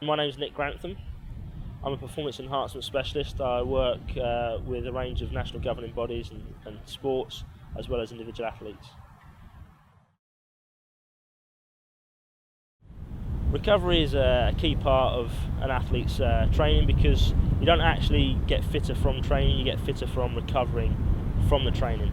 My name is Grantham. I'm a performance enhancement specialist. I work with a range of national governing bodies and sports, as well as individual athletes. Recovery is a key part of an athlete's training, because you don't actually get fitter from training, you get fitter from recovering from the training.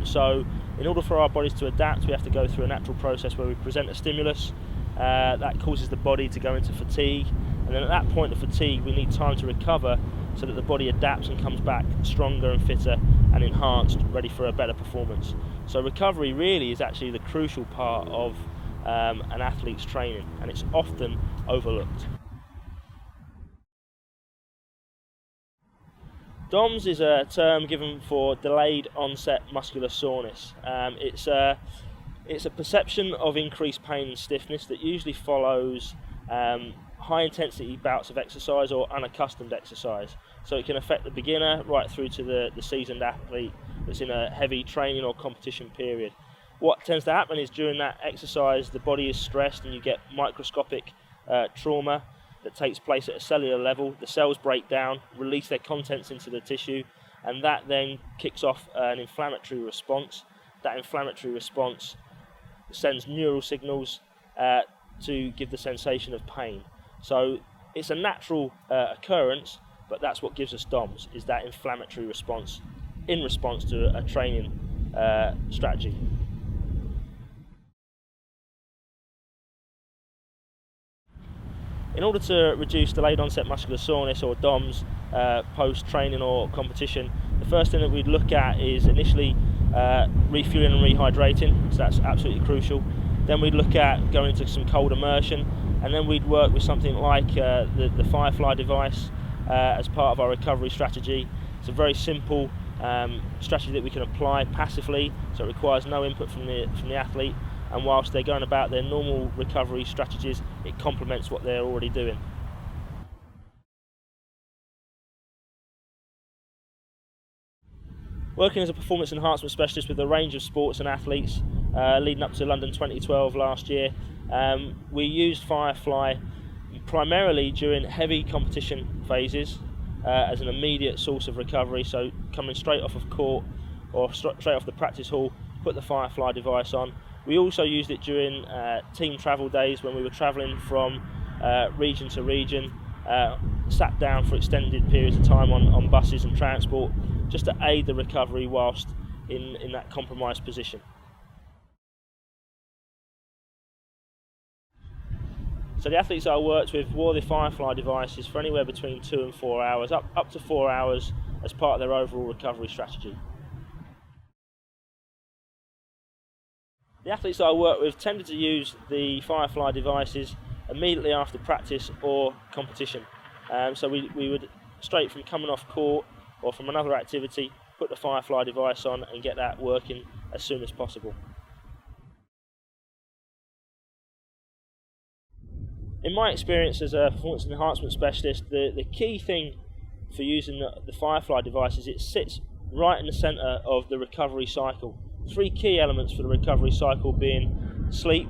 So in order for our bodies to adapt, we have to go through a natural process where we present a stimulus that causes the body to go into fatigue, and then at that point of fatigue we need time to recover so that the body adapts and comes back stronger and fitter and enhanced, ready for a better performance. So recovery really is actually the crucial part of an athlete's training, and it's often overlooked. DOMS is a term given for delayed onset muscular soreness. It's a perception of increased pain and stiffness that usually follows high intensity bouts of exercise or unaccustomed exercise. So it can affect the beginner right through to the seasoned athlete that's in a heavy training or competition period. What tends to happen is during that exercise the body is stressed and you get microscopic trauma that takes place at a cellular level. The cells break down, release their contents into the tissue, and that then kicks off an inflammatory response. That inflammatory response sends neural signals to give the sensation of pain. So it's a natural occurrence, but that's what gives us DOMS, is that inflammatory response in response to a training strategy. In order to reduce delayed onset muscular soreness, or DOMS, post-training or competition, the first thing that we'd look at is initially refueling and rehydrating, so that's absolutely crucial. Then we'd look at going into some cold immersion, and then we'd work with something like the Firefly device as part of our recovery strategy. It's a very simple strategy that we can apply passively, so it requires no input from the athlete, and whilst they're going about their normal recovery strategies, it complements what they're already doing. Working as a performance enhancement specialist with a range of sports and athletes leading up to London 2012 last year, we used Firefly primarily during heavy competition phases as an immediate source of recovery. So coming straight off of court or straight off the practice hall, put the Firefly device on. We also used it during team travel days when we were travelling from region to region, sat down for extended periods of time on buses and transport, just to aid the recovery whilst in that compromised position. So the athletes that I worked with wore the Firefly devices for anywhere between 2 and 4 hours, up to 4 hours, as part of their overall recovery strategy. The athletes that I worked with tended to use the Firefly devices immediately after practice or competition. So we would, straight from coming off court or from another activity, put the Firefly device on and get that working as soon as possible. In my experience as a performance enhancement specialist, the key thing for using the Firefly device is it sits right in the centre of the recovery cycle. 3 key elements for the recovery cycle being sleep,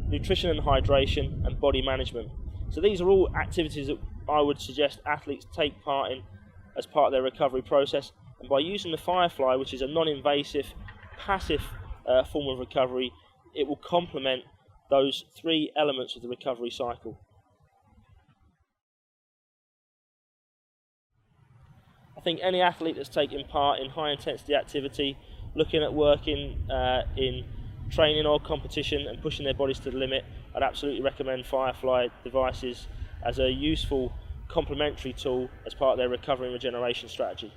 nutrition and hydration, and body management. So these are all activities that I would suggest athletes take part in as part of their recovery process, and by using the Firefly, which is a non-invasive, passive form of recovery, it will complement those 3 elements of the recovery cycle. I think any athlete that's taking part in high intensity activity, looking at working in training or competition and pushing their bodies to the limit, I'd absolutely recommend Firefly devices as a useful complementary tool as part of their recovery and regeneration strategy.